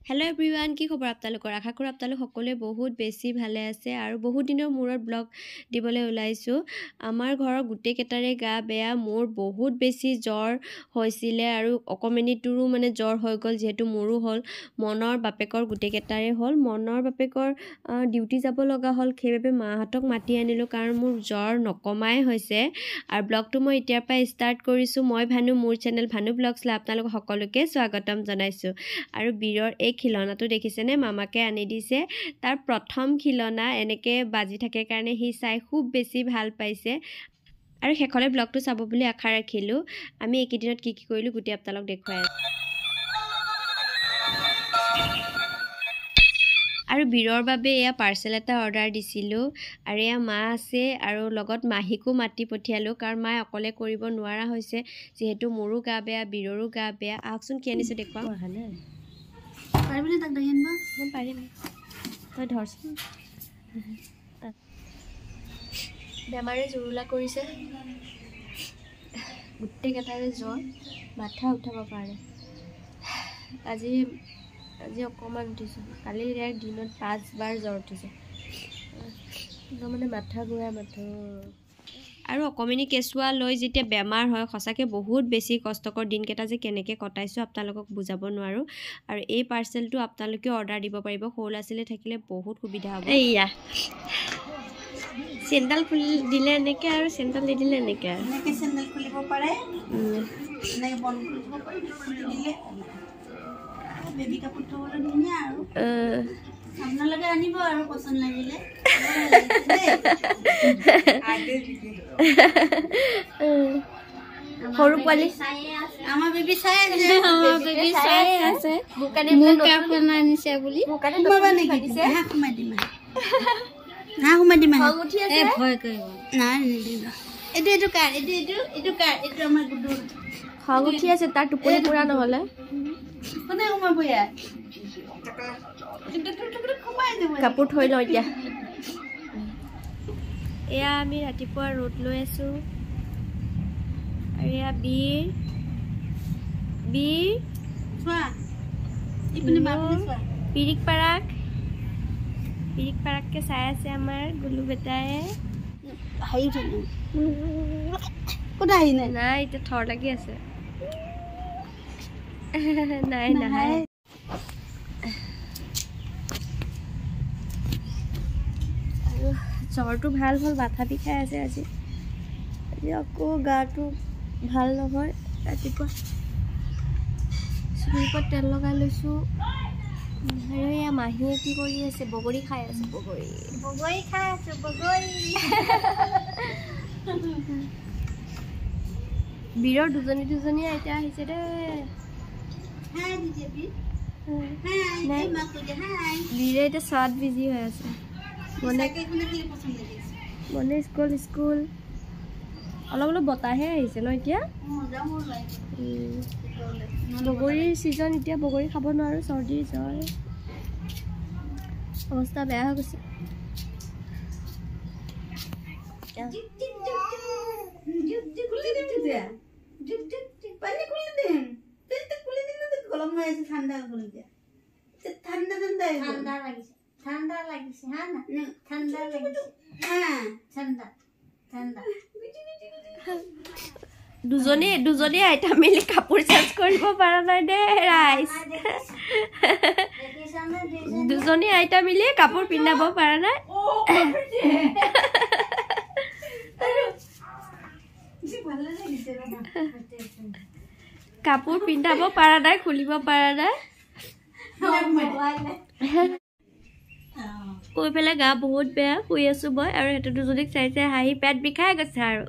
hello everyone की खबर आपलोकर आशा करूँ आपलोक सकलोए बहुत बेसि भाले आछे आरो बहुत दिনৰ मूरत ब्लग दिबले ओलाइছো आमार घर गुटे केटारे गा बेया मोर बहुत बेसि জ্বৰ হৈছিলে আৰু অকমেনিটোৰো মানে জ্বৰ হৈ গল যেহেতু মোৰো হল মনৰ বাপেকৰ গুटे केटारे হল মনৰ বাপেকৰ ডিউটি যাব লগা হল খেবেবে মাহাতক মাতি আনিলো কাৰণ মোৰ জ্বৰ নকমাই হৈছে আৰু ব্লগটো মই এতিয়াৰ পৰা ষ্টাৰ্ট কৰিছো মই ভানু মোৰ চেনেল ভানু ব্লগছ লা আপোনালোক সকলোকে স্বাগতম জনাইছো আৰু বিৰৰ খিলনাটো দেখিছেনে মামাকে আনি দিছে তাৰ প্ৰথম খিলনা এনেকে বাজি থাকে কাৰণে হি চাই খুব বেছি ভাল পাইছে আৰু হেকলে ব্লগটো চাব বুলি আশা ৰাখিলো আমি একিদিনত কি কৰিলো গুটি আপোনালোক দেখুৱাই আৰু বিৰৰ বাবে এয়া পাৰ্সেল এটা অৰ্ডাৰ দিছিলো আৰু এয়া মা আছে আৰু লগত মাহিকো মাটি পঠিয়ালো কাৰণ মাই অকলে কৰিব নোৱাৰা হৈছে যেহেতু মোৰো গা বেয়া বিৰৰো গা বেয়া আহকচোন কি আনিছে দেখুৱাও হানে পাৰিবনে তাক দাইন বা মই পাৰিম তই ধৰছ বেমাৰে জুৰুলা কৰিছে গুটে কেটাৰে জ্বৰ মাথা উঠাব পাৰে আজি অকমান উঠিছে কালি দিনত 5 বাৰ জ্বৰ উঠিছে মানে মাথা ঘূৰাই মাথা আৰু অকমেনি কেঁচুৱা লৈ যেতিয়া বেমাৰ হয় সঁচাকে বহুত বেছি কষ্টকৰ দিন কেটা যে কেনেকে কটাইছো আপোনালোকক বুজাব নোৱাৰো আৰু এই পাৰ্সেলটো আপোনালোকে অৰ্ডাৰ দিব পাৰিব খোলা আছিলে থাকিলে বহুত সুবিধা হ'ব এইয়া চেন্ডেল খুলি দিলে এনেকে আৰু চেন্ডেল দিলে এনেকে চেন্ডেল খুলিব পাৰে এনেকে বন্ধ কৰিব পাৰে দিলে বেবি কাপোৰ থবলৈ ধুনীয়া আৰু আপোনালোকে আনিব আৰু পছন্দ লাগিলে সৰু পোৱালি আমাৰ বেবি চাই আছে বুকানে কাপোৰ আনিছে বুলি বুকানে তোমাবা নেকি দিছে হা কমাই দিম খং উঠি আছে ভয় কৰিব নাই নিদিব এটো কাৰ এটো আমাৰ গুডু খং উঠি আছে তাৰ টোপনি পুৰা নহলে কোনে কমাব ইয়া কাপোৰ থৈ লওঁ এতিয়া এয়া আমি ৰাতিপুৱা ৰোড লৈ আছো আৰু এয়া বীৰ চোৱা ইপিনে বাবুলে চোৱা পিৰিক পাৰাককে চাই আছে আমাৰ গুলু বেটাই হাই উঠিলো কোটা হাই নাই এতিয়া থৰ লাগি আছে নাই জ্বৰটো ভাল হ'ল মাথা বিষাই আছে আজি আকৌ গাটো ভাল নহয় ৰাতিপুৱা চুলিত তেল লগাই লৈছো আৰু এয়া মাহীয়ে কি কৰি আছে বগৰী খাই আছে বগৰী বিৰৰ দুজনী আইতা আহিছে দে বিৰে এতিয়া স্বাদ বিজি হৈ আছে মনে স্কুল অলপ বতাহে আহিছে ন এতিয়া বগৰীৰ সিজন এতিয়া বগৰী খাব নোৱাৰো চৰ্দি জ্বৰ অৱস্থা বেয়া হৈ গৈছে ঠান্ডা লাগিছে হা না ঠান্ডা লাগিছে হ্যাঁ ঠান্ডা দুজনী আইতা মিলি কাপোৰ চেঞ্জ কৰিব পাৰা নাই দে ৰাইজ দুজনী আইতা মিলি কাপোৰ পিন্ধাব পাৰা নাই কাপোৰ পিন্ধাব পাৰা নাই খুলিব পাৰা নাই কৈ পেলে গা বহুত বেয়া শুই আছো মই আৰু এটা দুজনীক চাই হাঁহি পেট বিষাই গৈছে আৰু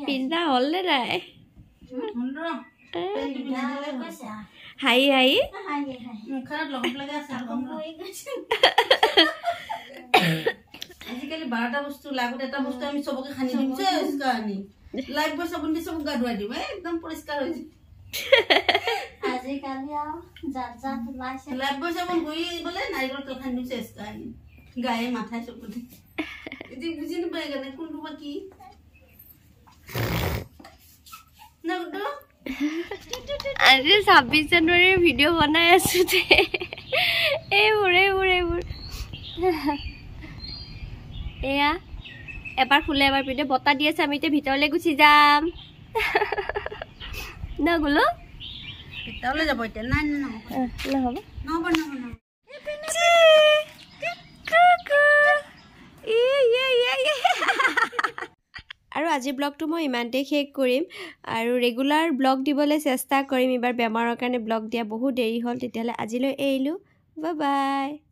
পিন্ধা হল নে নাই হাঁহি আজিকালি 12টা বস্তু লাগত এটা বস্তু আমি সবকে খানি দিম লাইক বস আপনি সব গা ধুই দিম একদম পরিষ্কার হইছে আজিকালি আও জাত লাইছে লাইক বস আপন গই বলে নাইরল তো খানি শেষ কানি গায়ে মাথায় সব এদি বুঝিনি পাই গনে কোনটো বাকি আজি 26 জানুৱাৰীৰ ভিডিঅ' বনাই আছো দে এইবোৰ এয়া এবাৰ ফুলে এবাৰ পিনে বতা দি আছে আমি এতিয়া ভিতৰলৈ গুচি যাম না গুলো ভিতৰলৈ যাব এতিয়া নাই নহ'ব আৰু আজি ব্লগটো মই ইমানতে শেষ কৰিম আৰু ৰেগুলাৰ ব্লগ দিবলৈ চেষ্টা কৰিম এবাৰ বেমাৰৰ কাৰণে ব্লগ দিয়া বহুত দেৰি হ'ল তেতিয়াহ'লে আজিলৈ এৰিলোঁ বাই বাই